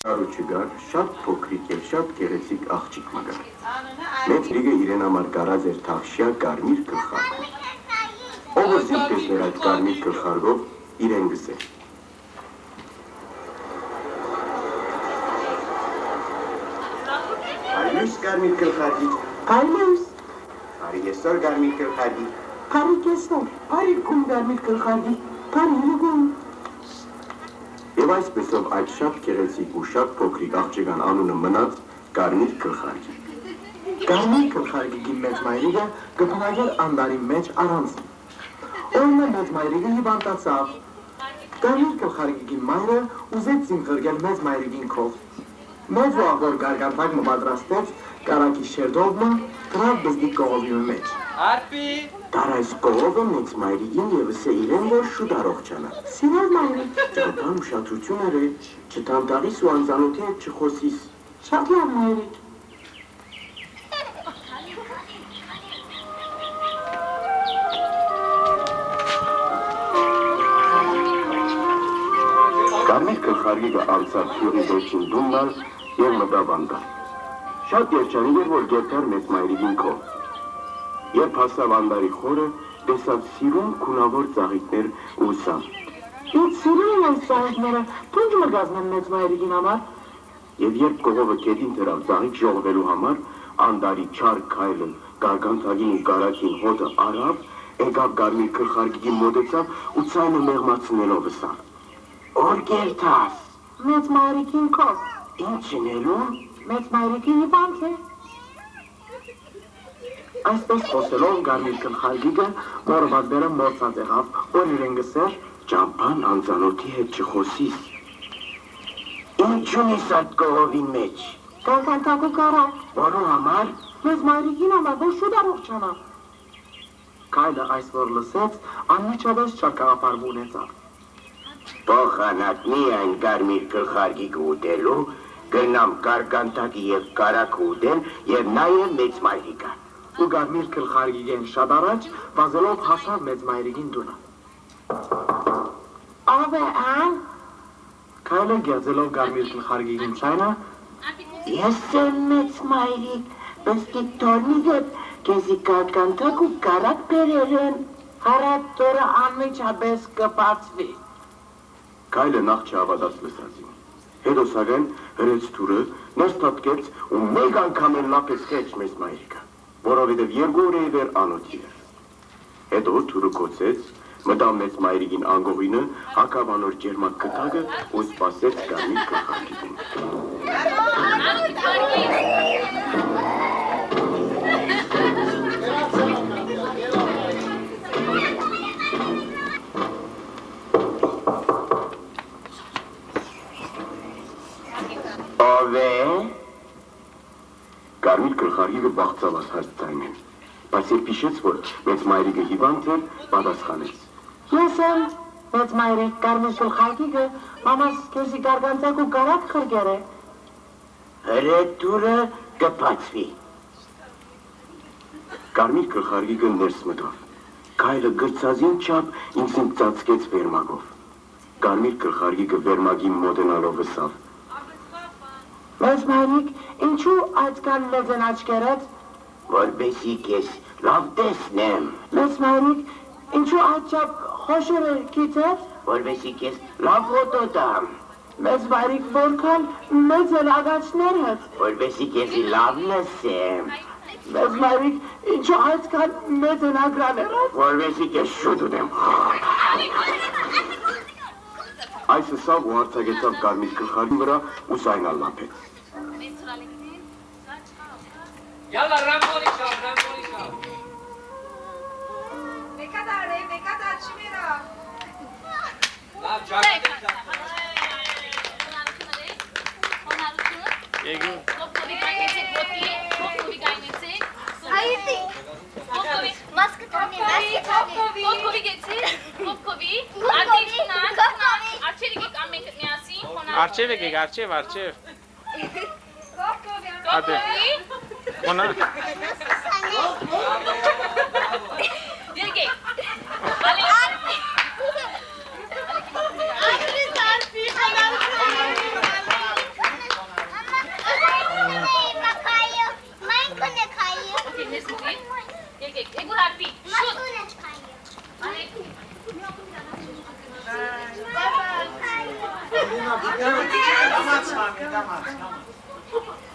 Արուչիգար շատ փոքրիկ եւ շատ գեղեցիկ աղջիկ մգար։ Մեծ լիգը իրեն համար կարած էր թավշյա կարմիր գլխարկով։ Ով է զինքես մեր այդ կարմիր գլխարկով իրեն գսել։ Արյուս կարմիր գլխարկի։ Արյուս։ Արի կեսօր կարմիր գլխարկի։ Արի կեսօր, արի գում կարմիր գլխարկի, արի գում։ Եվ այսպեսով այդ շատ գեղեցիկ ու շատ փոքրիկ աղջկան անունը մնաց կարմիր գլխարկի։ Կարմիր գլխարկի մեծ մայրիկը կփնագեր անդարի մեջ առանց։ Օրն մեծ մայրիկը հիվանդացավ։ Կարմիր գլխարկի մայրը ուզեց զինքրգել մեծ մայրիկին քով։ Մեծ ու աղոր գարգանտակ մպատրաստեց կարակի շերդովմը դրավ բզդի կողովի մեջ։ Արպի! Դար այս կողովը մեծ մայրիկին եվս է իրեն, որ շուտ առողջանա։ Սիրով մայրիկ։ Ճապան ուշադրություն էր, չտանտաղիս ու անծանոթի հետ չխոսիս։ Շատ լավ մայրիկ։ Կարմիր գլխարկիկը անցավ հյուրի վերջին դումնալ և մտավ անդար։ Շատ երջանիկ էր, որ գերտար մեծ մայրիկին քով։ Երբ հասավ անդարի խորը, տեսավ սիրուն քունավոր ծաղիկներ ու սան։ Ինձ սիրում են այս ծաղիկները, թունջ մրգազնեմ մեծ մայրիկին համար։ Եվ երբ կողովը կետին դրավ ծաղիկ ժողվելու համար, անդարի չար քայլը, գարգանտագին ու կարակին հոտը արավ, եկավ կարմիր գլխարկիկին մոտեցավ ու ցայնը մեղմացնելով ըսավ. Որ գերտաս։ Մեծ մայրիկին քով։ Ինչ նելում։ Մեծ մայրիկի հիվանդ է։ Այսպես խոսելով կարմիր գլխարկիկը մորվածբերը մորցած եղավ, որ իրեն գսեր ճամփան անծանոթի հետ չխոսիս։ Ինչ ունիս այդ կողովի մեջ։ Գարգանտակու կարակ։ Որու համար։ Մեծ մայրիկին համար, որ շուտ առողջանա։ Քայլը այս որ լսեց, անմիջապես չակաղապարվում ունեցավ։ Փոխանակ միայն կարմիր գլխարկիկը ուտելու, գնամ գարգանտակի և կարակը ուտել և նաև մեծ մայրիկը։ Ու կարմիր գլխարկիկեն շատ առաջ, վազելով հասավ մեծ մայրիկին տունը։ Ով է ան։ Քայլը գեղձելով կարմիր գլխարկիկին ցայնը, Ես եմ մեծ մայրիկ, պստի թորնիգդ, կեզի գարգանտակ ու կարակ բերել են։ հարատ տորը անմիջապես կպացվի։ Քայլը նախ չհավատաց լսածին։ Հետո սակայն հրեց թուրը, ներս թափկեց ու մեկ անգամ էլ լապեց խեչ մեծ մայրիկը, որովհետև երկու օր ի վեր անոթի էր։ Հետո թուրը կոծեց, մտավ մեծ մայրիկին անգողինը, հագավ անոր ջերմակ կտակը ու սպասեց կարմիր գլխարկիկին։ Ով է։ Կարմիր գլխարկիկը բաղձավ ասած ձայնին, բայց երբ հիշեց, որ մեծ մայրիկը հիվանդ էր, պատասխանեց. Ես եմ, մեծ մայրիկ, կարմիր գլխարկիկը, մամաս քեզի գարգանտակ ու կարակ խրգեր է։ Հրետուրը կպացվի։ Կարմիր գլխարկիկը ներս մտավ։ Քայլը գրծազին չափ ինքնին ծածկեց վերմագով։ Կարմիր գլխարկիկը վերմագին մոտենալով ըսավ. Մեծ մայրիկ, ինչու այդքան մեծ են աչքերդ։ Որպեսի կես լավ տեսնեմ։ Մեծ մայրիկ, ինչու այդչափ խոշոր է քիթդ։ Որպեսի կես լավ հոտոտամ։ Մեծ մայրիկ, որքան մեծ են ագաչներդ։ Որպեսի կեսի լավ լսեմ։ Մեծ մայրիկ, ինչու այդքան մեծ են ագրաներդ։ Որպեսի կես շուտ ուտեմ։ Այս ըսավ ու հարցագեցավ կարմիր գլխարկի վրա ու սայնալ լապեց։ Yalla Rangoli şov. Ne kadar Çimera. Lan çarptı. Yegu. Haydi. Maske tane. Popkovi getir. Popkovi. Arçevi kamek miyasin. Arçeve gel arçev. Hadi. Ona. Dirge. Պոպկովի։ Եկեք, եգու հարբի, շուտ։ Անեք։ Դամաց, մամի, դամաց, դամաց։